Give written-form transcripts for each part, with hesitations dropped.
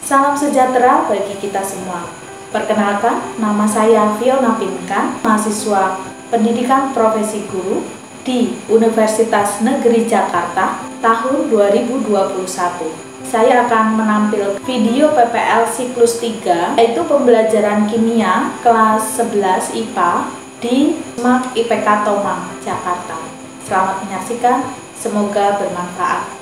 Salam sejahtera bagi kita semua. Perkenalkan, nama saya Fiona Pinkan, mahasiswa Pendidikan Profesi Guru di Universitas Negeri Jakarta tahun 2021. Saya akan menampilkan video PPL siklus 3, yaitu pembelajaran kimia kelas 11 IPA di SMAK IPK Tomang, Jakarta. Selamat menyaksikan, semoga bermanfaat.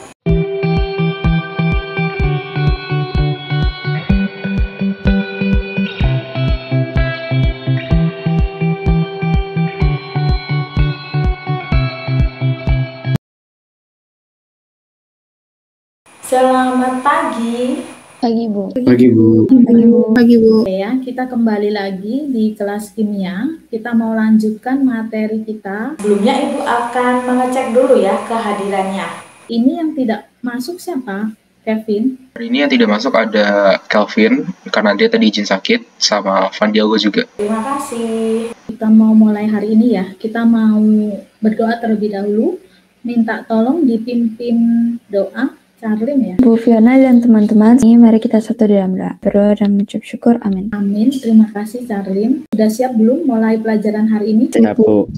Selamat pagi. Pagi, Bu. Pagi, Bu. Pagi, Bu. Ya, kita kembali lagi di kelas kimia. Kita mau lanjutkan materi kita. Sebelumnya Ibu akan mengecek dulu ya kehadirannya. Ini yang tidak masuk siapa? Kevin. Hari ini yang tidak masuk ada Kelvin, karena dia tadi izin sakit, sama Van Diego juga. Terima kasih. Kita mau mulai hari ini ya. Kita mau berdoa terlebih dahulu. Minta tolong dipimpin doa Charlene ya. Bu Fiona dan teman-teman, mari kita satu dalam doa. Berdoa dan mengucap syukur. Amin. Amin. Terima kasih Charlene. Sudah siap belum mulai pelajaran hari ini? Siap, Bu.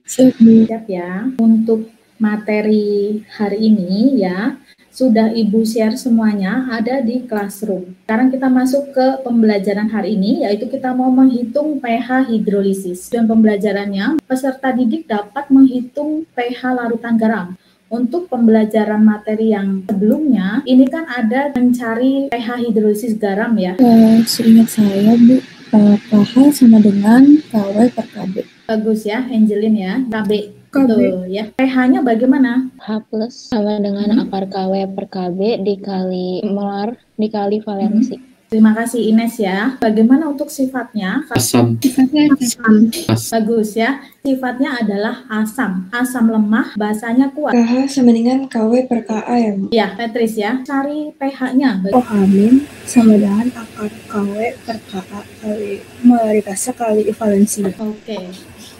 Siap ya. Untuk materi hari ini ya, sudah Ibu share semuanya ada di Classroom. Sekarang kita masuk ke pembelajaran hari ini, yaitu kita mau menghitung pH hidrolisis. Dan pembelajarannya, peserta didik dapat menghitung pH larutan garam. Untuk pembelajaran materi yang sebelumnya, ini kan ada mencari pH hidrolisis garam ya. Seingat saya, Bu, pH sama dengan KW per KB. Bagus ya, Angelin ya. KB. Betul ya. pH-nya bagaimana? H plus sama dengan akar KW per KB dikali molar dikali valensi. Terima kasih Ines ya. Bagaimana untuk sifatnya? Asam. Sifatnya asam. Bagus ya. Sifatnya adalah asam. Asam lemah, basanya kuat. pH sama dengan KW per KA ya, Bu? Ya, Petris ya. Cari pH-nya. Amin sama dengan akar KW per KA kali molarikase kali valensi. Oke.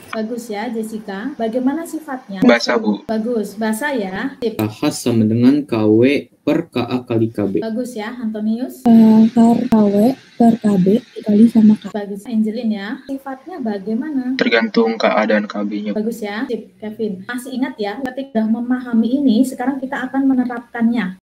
Bagus ya, Jessica. Bagaimana sifatnya? Basa, Bu. Bagus. Basa ya. Sip. pH sama dengan KW per KA kali KB. Bagus ya, Antonius. Akar KW per KB dikali sama KA. Bagus, Angelin ya. Sifatnya bagaimana? Tergantung KA dan KB-nya. Bagus ya, sip, Kevin. Masih ingat ya, ketika sudah memahami ini, sekarang kita akan menerapkannya.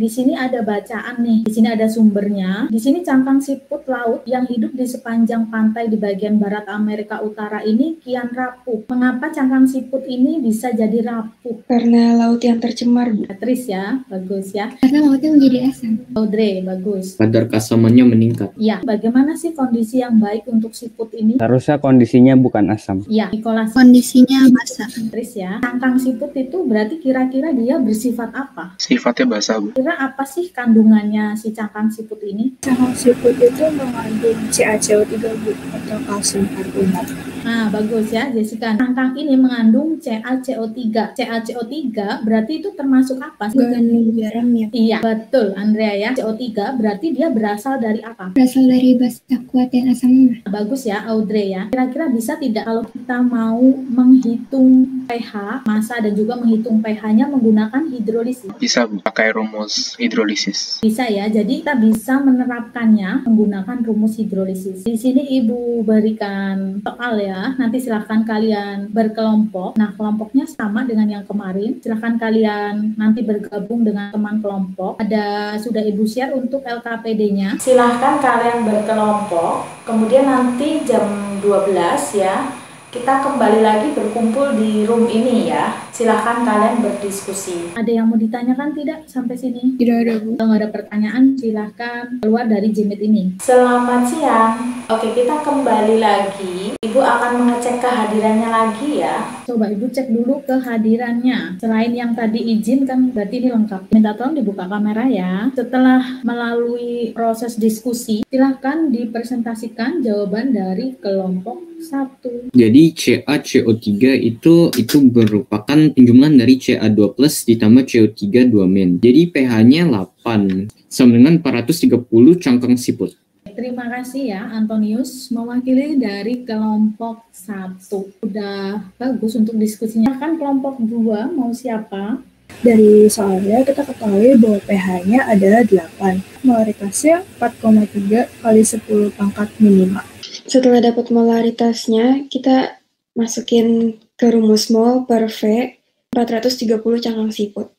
Di sini ada bacaan nih, di sini ada sumbernya. Di sini cangkang siput laut yang hidup di sepanjang pantai di bagian barat Amerika Utara ini kian rapuh. Mengapa cangkang siput ini bisa jadi rapuh? Karena laut yang tercemar, Bu. Beatrice ya, bagus ya. Karena lautnya menjadi asam. Audrey, bagus. Kadar keasamannya meningkat. Ya, bagaimana sih kondisi yang baik untuk siput ini? Harusnya kondisinya bukan asam. Ya, Nicholas. Kondisinya basah. Beatrice ya. Cangkang siput itu berarti kira-kira dia bersifat apa? Sifatnya basa, Bu. Kira apa sih kandungannya si cangkang siput ini? Cangkang siput itu mengandung CaCO3, Bu, atau kalsium karbonat. Nah, bagus ya, Jessica. Cangkang ini mengandung CaCO3. CaCO3 berarti itu termasuk apa? Mengandung garam ya. Iya, betul, Andrea ya. CO3 berarti dia berasal dari apa? Berasal dari basa kuat dan asam lemah. Bagus ya, Audrey ya. Kira-kira bisa tidak kalau kita mau menghitung pH, massa dan juga menghitung pH-nya menggunakan hidrolisis? Bisa, Bu. Pakai rumus hidrolisis. Bisa ya, jadi kita bisa menerapkannya menggunakan rumus hidrolisis. Di sini Ibu berikan soal ya, nanti silahkan kalian berkelompok. Nah, kelompoknya sama dengan yang kemarin. Silahkan kalian nanti bergabung dengan teman kelompok. Ada sudah Ibu share untuk LKPD-nya. Silahkan kalian berkelompok, kemudian nanti jam 12 ya, kita kembali lagi berkumpul di room ini ya. Silahkan kalian berdiskusi. Ada yang mau ditanyakan tidak sampai sini? Tidak ada, Bu. Kalau nggak ada pertanyaan, silahkan keluar dari Jimit ini. Selamat siang. Oke, kita kembali lagi. Ibu akan mengecek kehadirannya lagi ya. Coba Ibu cek dulu kehadirannya. Selain yang tadi izin kan berarti ini lengkap. Minta tolong dibuka kamera ya. Setelah melalui proses diskusi, silahkan dipresentasikan jawaban dari kelompok 1. Jadi CaCO3 itu merupakan penjumlahan dari Ca2+ ditambah CO3 2 min. Jadi pH-nya 8 sama dengan 430 cangkang siput. Terima kasih ya Antonius, mewakili dari kelompok 1. Udah bagus untuk diskusinya. Kan kelompok 2 mau siapa? Dari soalnya kita ketahui bahwa pH-nya adalah 8, molaritasnya 4,3 kali 10 pangkat minimal. Setelah dapat molaritasnya, kita masukin ke rumus mol per V 430 cangkang siput.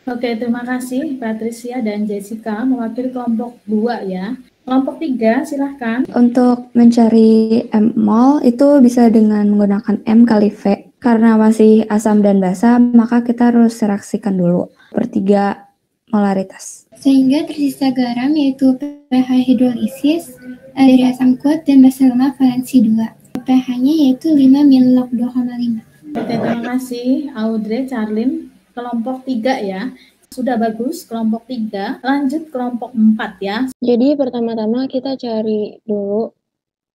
Oke, terima kasih Patricia dan Jessica mewakili kelompok 2 ya. Kelompok 3 silahkan. Untuk mencari M mol itu bisa dengan menggunakan M kali V. Karena masih asam dan basa, maka kita harus reaksikan dulu per 3 molaritas. Sehingga tersisa garam yaitu pH hidrolisis dari asam kuat dan basa lemah valensi 2. pH-nya yaitu 5 min log 2,5. Oke, terima kasih Audrey, Charlene. Kelompok 3 ya. Sudah bagus, kelompok 3. Lanjut kelompok 4 ya. Jadi pertama-tama kita cari dulu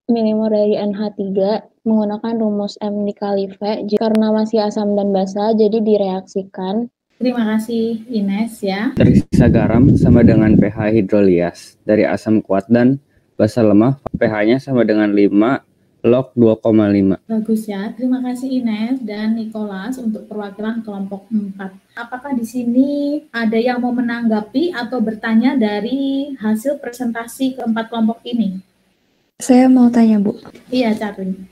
milimol dari NH3 menggunakan rumus M dikali V. Karena masih asam dan basa, jadi direaksikan. Terima kasih Ines ya. Tersisa garam sama dengan pH hidrolias dari asam kuat dan basa lemah, pH-nya sama dengan 5 log 2,5. Bagus ya. Terima kasih Ines dan Nicholas untuk perwakilan kelompok 4. Apakah di sini ada yang mau menanggapi atau bertanya dari hasil presentasi keempat kelompok ini? Saya mau tanya, Bu. Iya, Charlene.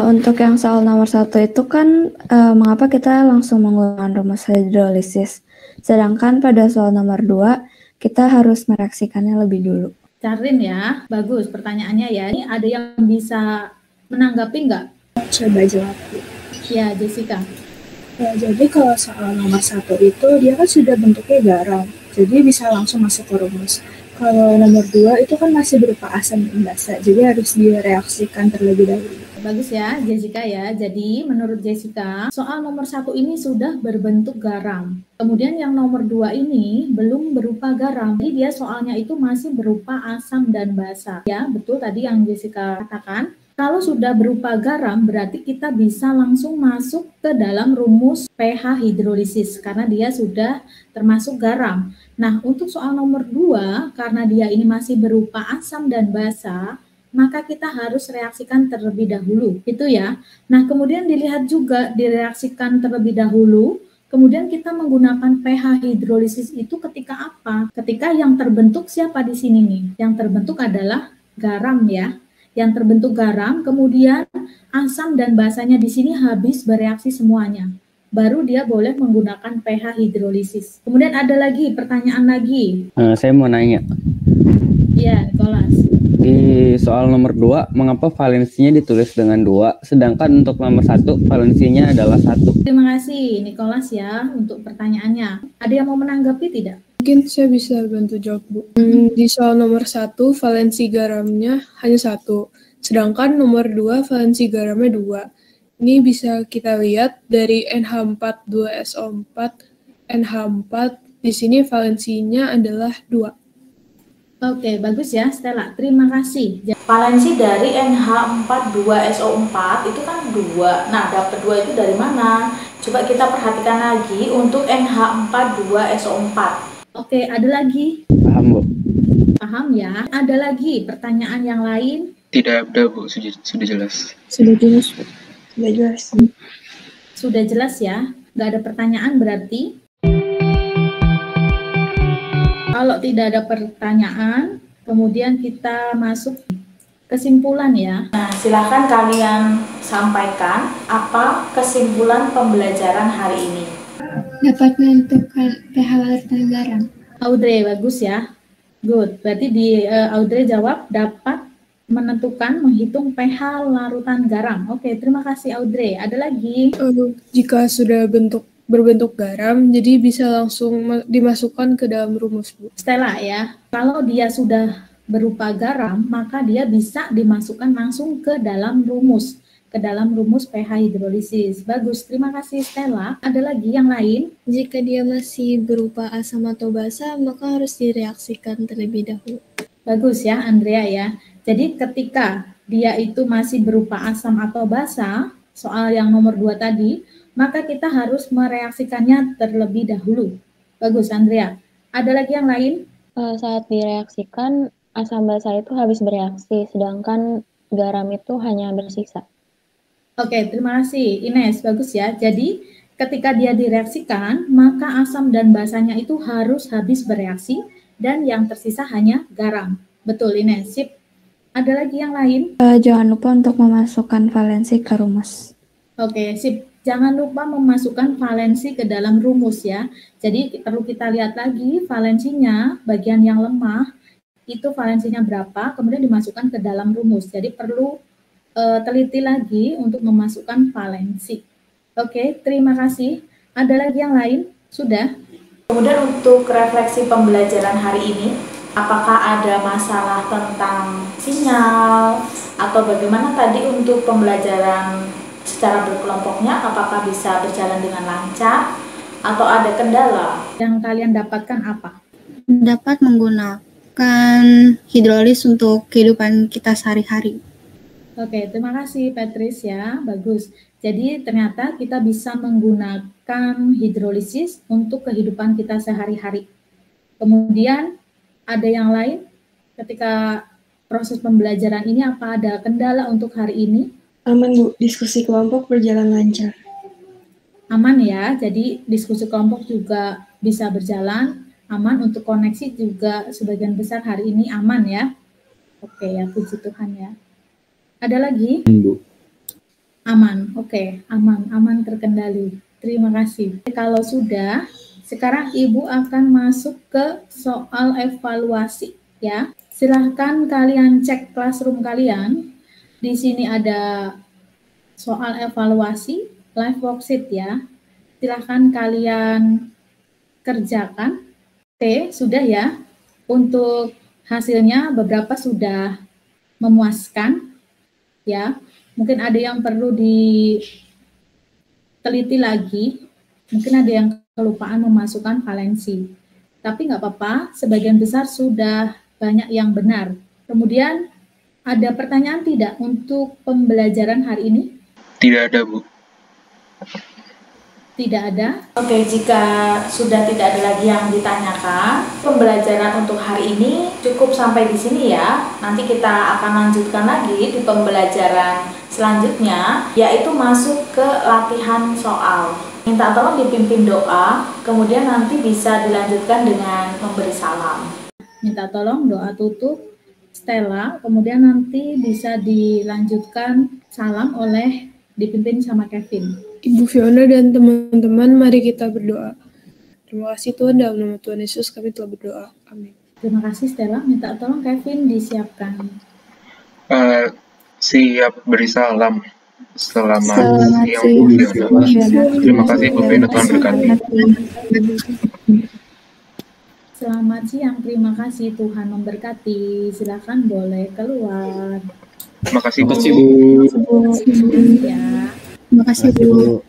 Untuk yang soal nomor 1 itu kan mengapa kita langsung menggunakan rumus hidrolisis, sedangkan pada soal nomor 2 kita harus mereaksikannya lebih dulu. Charlene ya, bagus pertanyaannya ya. Ini ada yang bisa menanggapi nggak? Coba jawab. Ya, Jessica. Ya, jadi kalau soal nomor 1 itu dia kan sudah bentuknya garam, jadi bisa langsung masuk ke rumus. Kalau nomor 2 itu kan masih berupa asam dan basa, jadi harus direaksikan terlebih dahulu. Bagus ya Jessica ya. Jadi menurut Jessica, soal nomor 1 ini sudah berbentuk garam. Kemudian yang nomor 2 ini belum berupa garam. Jadi dia soalnya itu masih berupa asam dan basa. Ya, betul tadi yang Jessica katakan. Kalau sudah berupa garam, berarti kita bisa langsung masuk ke dalam rumus pH hidrolisis karena dia sudah termasuk garam. Nah, untuk soal nomor 2, karena dia ini masih berupa asam dan basa, maka kita harus reaksikan terlebih dahulu, itu ya. Nah, kemudian dilihat juga direaksikan terlebih dahulu, kemudian kita menggunakan pH hidrolisis itu ketika apa? Ketika yang terbentuk siapa di sini nih? Yang terbentuk adalah garam ya. Yang terbentuk garam, kemudian asam dan basanya di sini habis bereaksi semuanya. Baru dia boleh menggunakan pH hidrolisis. Kemudian ada lagi, pertanyaan lagi. Saya mau nanya. Iya, Nicholas. Di soal nomor 2, mengapa valensinya ditulis dengan 2, sedangkan untuk nomor 1 valensinya adalah 1? Terima kasih Nicholas ya untuk pertanyaannya. Ada yang mau menanggapi tidak? Mungkin saya bisa bantu jawab, Bu. Di soal nomor 1, valensi garamnya hanya 1, sedangkan nomor 2, valensi garamnya 2. Ini bisa kita lihat dari NH4 2SO4, NH4 di sini valensinya adalah 2. Oke, bagus ya Stella. Terima kasih. Valensi dari NH4 2SO4 itu kan 2. Nah, dapat 2 itu dari mana? Coba kita perhatikan lagi untuk NH4 2SO4. Oke, ada lagi? Paham, Bu? Paham ya. Ada lagi pertanyaan yang lain? Tidak ada, Bu. Sudah jelas. Sudah jelas, Bu. Sudah jelas. Sudah jelas ya. Nggak ada pertanyaan berarti? Kalau tidak ada pertanyaan, kemudian kita masuk kesimpulan ya. Nah, silakan kalian sampaikan apa kesimpulan pembelajaran hari ini. Dapat menentukan pH larutan garam. Audrey, bagus ya. Good. Berarti Audrey jawab dapat menentukan, menghitung pH larutan garam. Oke, terima kasih Audrey. Ada lagi? Jika sudah berbentuk garam, jadi bisa langsung dimasukkan ke dalam rumus, Bu. Stella ya, kalau dia sudah berupa garam, maka dia bisa dimasukkan langsung ke dalam rumus pH hidrolisis. Bagus, terima kasih Stella. Ada lagi yang lain? Jika dia masih berupa asam atau basa, maka harus direaksikan terlebih dahulu. Bagus ya Andrea ya. Jadi ketika dia itu masih berupa asam atau basa, soal yang nomor 2 tadi, maka kita harus mereaksikannya terlebih dahulu. Bagus Andrea. Ada lagi yang lain? Saat direaksikan, asam basa itu habis bereaksi, sedangkan garam itu hanya bersisa. Oke, terima kasih Ines. Bagus ya. Jadi ketika dia direaksikan, maka asam dan basanya itu harus habis bereaksi dan yang tersisa hanya garam. Betul, ini sip. Ada lagi yang lain? Jangan lupa untuk memasukkan valensi ke rumus. Oke, sip. Jangan lupa memasukkan valensi ke dalam rumus ya. Jadi perlu kita lihat lagi valensinya, bagian yang lemah, itu valensinya berapa, kemudian dimasukkan ke dalam rumus. Jadi perlu teliti lagi untuk memasukkan valensi. Oke, terima kasih. Ada lagi yang lain? Sudah? Kemudian untuk refleksi pembelajaran hari ini, apakah ada masalah tentang sinyal atau bagaimana tadi untuk pembelajaran secara berkelompoknya, apakah bisa berjalan dengan lancar atau ada kendala? Yang kalian dapatkan apa? Dapat menggunakan hidrolis untuk kehidupan kita sehari-hari. Oke, terima kasih Patrice ya, bagus. Jadi ternyata kita bisa menggunakan hidrolisis untuk kehidupan kita sehari-hari. Kemudian ada yang lain ketika proses pembelajaran ini, apa ada kendala untuk hari ini? Aman Bu, diskusi kelompok berjalan lancar. Aman ya, jadi diskusi kelompok juga bisa berjalan, aman untuk koneksi juga sebagian besar hari ini aman ya. Oke ya, puji Tuhan ya. Ada lagi? Bu. Aman, oke, aman terkendali. Terima kasih. Kalau sudah, sekarang Ibu akan masuk ke soal evaluasi ya. Silahkan kalian cek classroom kalian. Di sini ada soal evaluasi, live worksheet ya. Silahkan kalian kerjakan. Oke, sudah ya. Untuk hasilnya beberapa sudah memuaskan ya. Mungkin ada yang perlu diteliti lagi, mungkin ada yang kelupaan memasukkan valensi. Tapi nggak apa-apa, sebagian besar sudah banyak yang benar. Kemudian ada pertanyaan tidak untuk pembelajaran hari ini? Tidak ada, Bu. Tidak ada. Oke, jika sudah tidak ada lagi yang ditanyakan, pembelajaran untuk hari ini cukup sampai di sini ya. Nanti kita akan lanjutkan lagi di pembelajaran selanjutnya, yaitu masuk ke latihan soal. Minta tolong dipimpin doa, kemudian nanti bisa dilanjutkan dengan memberi salam. Minta tolong doa tutup Stella, kemudian nanti bisa dilanjutkan salam oleh dipimpin sama Kevin. Ibu Fiona dan teman-teman, mari kita berdoa. Terima kasih Tuhan, dalam nama Tuhan Yesus kami telah berdoa. Amin. Terima kasih Stella, minta tolong Kevin disiapkan. Siap beri salam. Selamat siang, siang, Bu Fiona. Terima kasih Bu Fiona, Tuhan berkati. Selamat siang, terima kasih, Tuhan memberkati. Silakan boleh keluar. Terima kasih Bu. Terima kasih Bu. Ya. Terima kasih Bu.